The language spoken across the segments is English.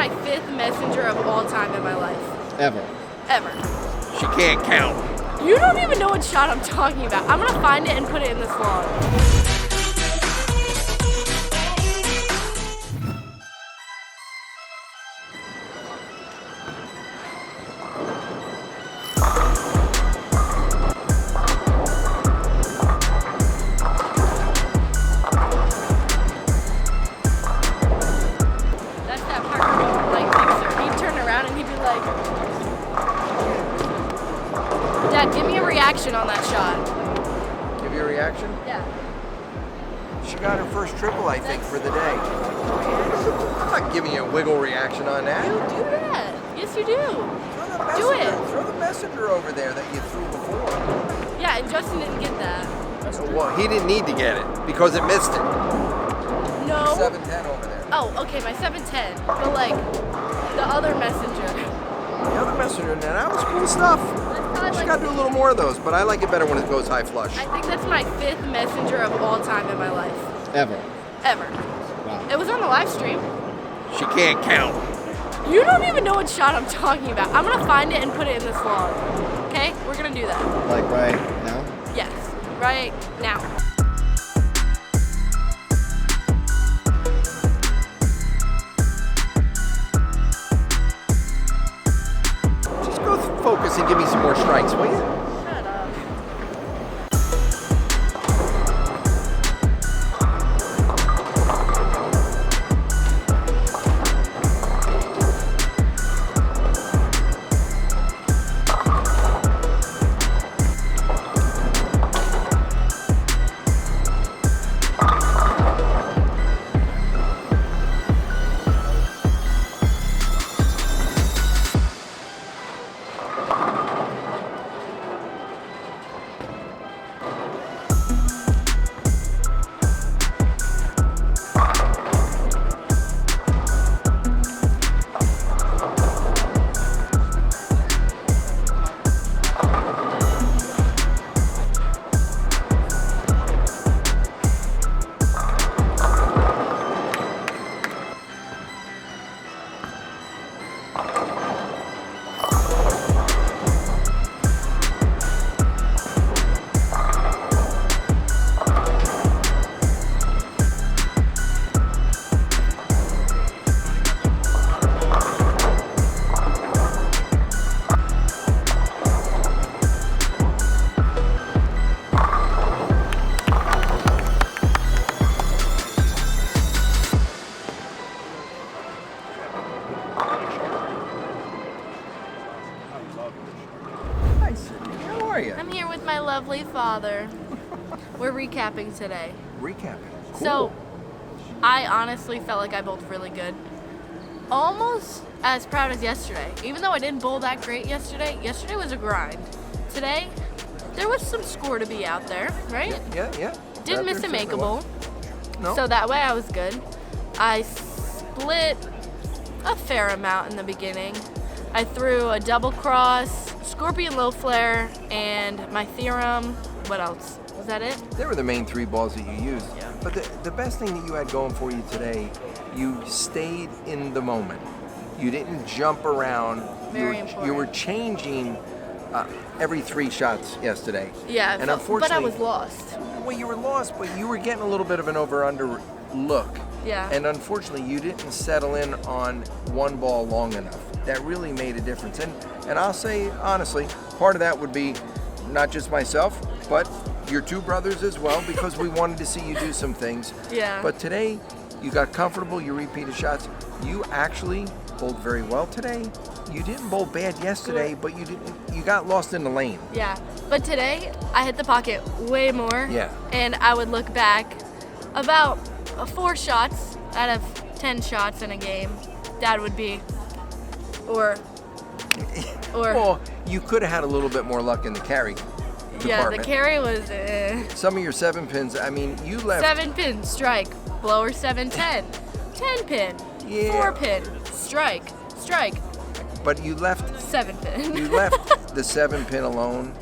my 5th messenger of all time in my life. Ever. She can't count. You don't even know what shot I'm talking about. I'm gonna find it and put it in this vlog. That's that part like mixer. He'd turn around and he'd be like, Dad, give me a reaction on that shot. Give you a reaction? Yeah. She got her first triple, I think, for the day. I'm not giving you a wiggle reaction on that. You do that. Yes, you do. Throw the Do messenger, it. Throw the messenger over there that you threw before. Yeah, and Justin didn't get that. Well, he didn't need to get it because it missed it. No. 7-10 over there. Oh, okay, my 710. But like the other messenger. The other messenger, now that was cool stuff. That's She got to do a little more of those, but I like it better when it goes high flush. I think that's my 5th messenger of all time in my life. Ever. Wow. It was on the live stream. She can't count. You don't even know what shot I'm talking about. I'm gonna find it and put it in this vlog. Okay? We're gonna do that. Like right now? Yes. Right now. Just go focus and give me some more strikes, will you? Shut up. Hi, Sydney. How are you? I'm here with my lovely father. We're recapping today. Recapping. Cool. So, I honestly felt like I bowled really good. Almost as proud as yesterday. Even though I didn't bowl that great yesterday, yesterday was a grind. Today, there was some score to be out there, right? Yeah. Didn't miss a makeable. No. So that way I was good. I split a fair amount in the beginning. I threw a double cross, scorpion low flare, and my theorem. What else? Was that it? They were the main 3 balls that you used. Yeah. But the best thing that you had going for you today, you stayed in the moment. You didn't jump around. Very You important. were changing every 3 shots yesterday. Yeah, And but I unfortunately, was lost. Well, you were lost, but you were getting a little bit of an over-under look. Yeah. And unfortunately, you didn't settle in on one ball long enough. That really made a difference. And I'll say, honestly, part of that would be not just myself, but your 2 brothers as well, because we wanted to see you do some things. Yeah. But today, you got comfortable, you repeated shots. You actually bowled very well today. You didn't bowl bad yesterday, but you got lost in the lane. Yeah, but today I hit the pocket way more. Yeah. And I would look back about 4 shots out of 10 shots in a game. Dad would be, or. Well, you could have had a little bit more luck in the carry Yeah, the department. carry was Some of your 7 pins, I mean, you left. 7 pin strike, blower 7-10, 10 pin, Yeah. 4 pin strike, But you left 7 pin. you left the 7 pin alone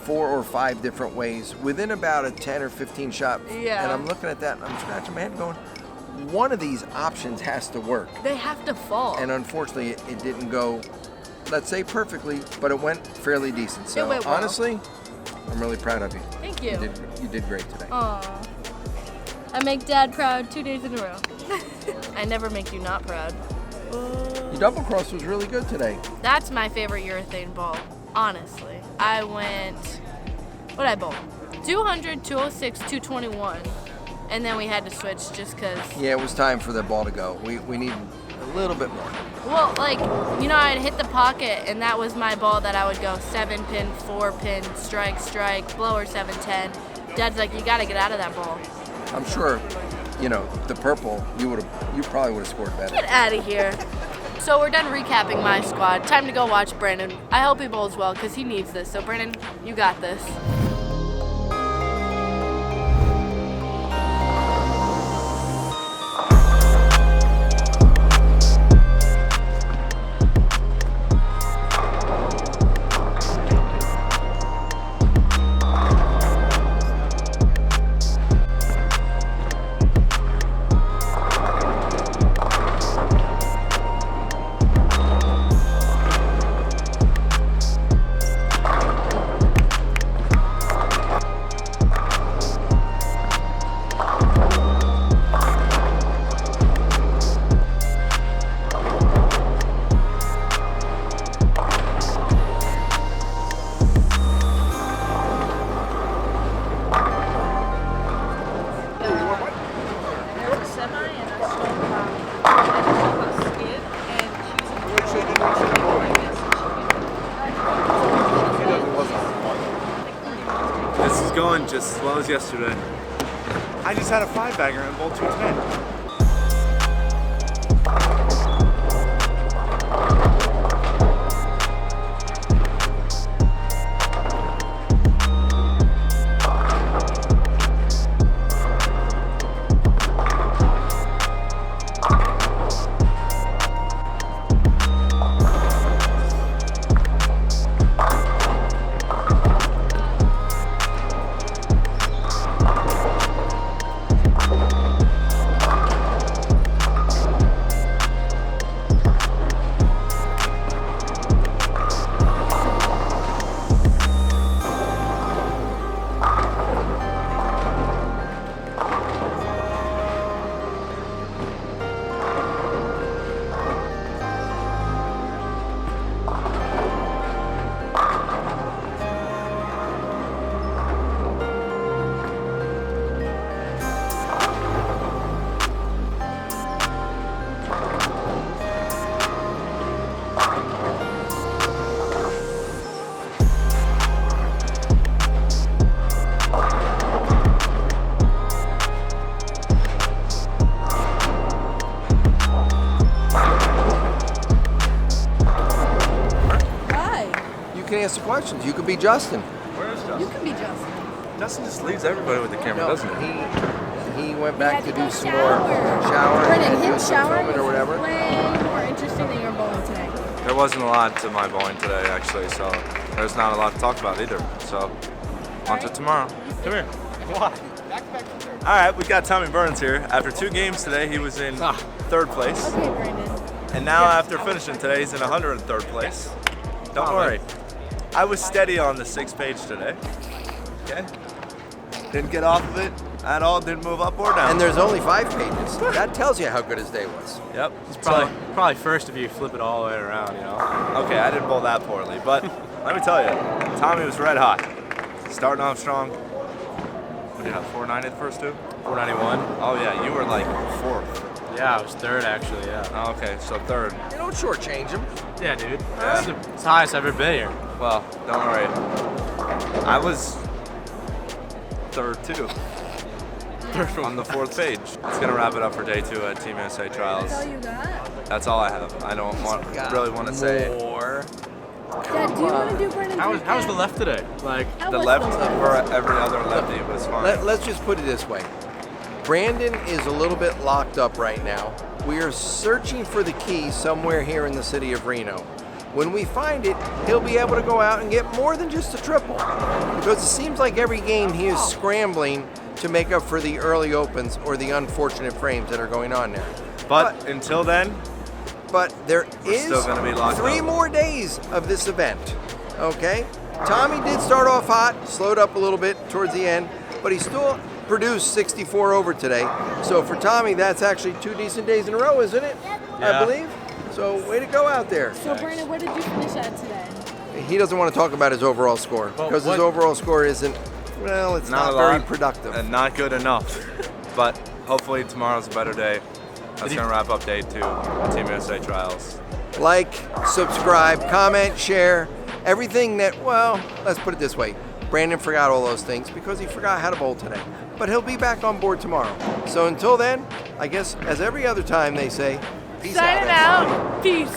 4 or 5 different ways within about a 10 or 15 shot. Yeah. And I'm looking at that and I'm scratching my head going, one of these options has to work. They have to fall. And unfortunately, it didn't go, let's say perfectly, but it went fairly decent. So It went well. honestly, I'm really proud of you. Thank you. You did great today. Aw. I make Dad proud 2 days in a row. I never make you not proud. Your double cross was really good today. That's my favorite urethane ball, honestly. I went, what did I bowl? 200, 206, 221. And then we had to switch just because. Yeah, it was time for the ball to go. We need a little bit more. Well, like, you know, I'd hit the pocket, and that was my ball that I would go 7-pin, 4-pin, strike, strike, blower 7-10. Dad's like, you got to get out of that ball. I'm sure, you know, the purple, you probably would have scored better. Get out of here. So we're done recapping my squad. Time to go watch Brandon. I hope he bowls well because he needs this. So Brandon, you got this. This is going just as well as yesterday. I just had a 5-bagger and bowled 210. Answer questions. You could be Justin. Where is Justin? You can be Justin. Justin just leaves everybody with the camera, doesn't he? He went back to do some shower. more shower Brandon, and do his some shower filming or whatever. way more interesting than your bowling today. There wasn't a lot to my bowling today, actually, so there's not a lot to talk about either. So, on to tomorrow. Come here. Why? All right, we got Tommy Burns here. After 2 games today, he was in 3rd place. Okay, Brandon. And now after finishing today, he's in 103rd place. Don't worry. I was steady on the 6th page today. Okay? Didn't get off of it at all, didn't move up or down. And there's only 5 pages. That tells you how good his day was. Yep. It's probably first if you flip it all the way around, you know. Okay, I didn't bowl that poorly, but let me tell you, Tommy was red hot. Starting off strong. What did you have, 490 the first 2? 491. Oh yeah, you were like 4th. Yeah, I was 3rd actually, yeah. Oh, okay, so 3rd. You don't shortchange him. Yeah, dude. Yeah. It's the highest I've ever been here. Well, don't worry. I was 3rd too. 3rd on the 4th page. It's gonna wrap it up for day 2 at Team USA Trials. That's all you got? That's all I have. I don't really want to say more. Dad, do you want to do Brandon's How was the recap? left today? Like, How the was left the for every other lefty was fine. Let's just put it this way. Brandon is a little bit locked up right now. We are searching for the key somewhere here in the city of Reno. When we find it, he'll be able to go out and get more than just a triple. Because it seems like every game he is scrambling to make up for the early opens or the unfortunate frames that are going on there. But until then, But there is still gonna be locked 3 up. more days of this event, okay? Tommy did start off hot, slowed up a little bit towards the end, but he still produced 64 over today. So for Tommy, that's actually 2 decent days in a row, isn't it? Yeah. I believe. So way to go out there. So Brandon, what did you finish at today? He doesn't want to talk about his overall score Well, because his what- overall score isn't, well, it's not a very lot, productive. and not good enough. But hopefully tomorrow's a better day. That's gonna wrap up day 2 of Team USA trials. Like, subscribe, comment, share, everything that, well, let's put it this way. Brandon forgot all those things because he forgot how to bowl today. But he'll be back on board tomorrow. So until then, I guess as every other time they say, peace Signing out. out. Peace.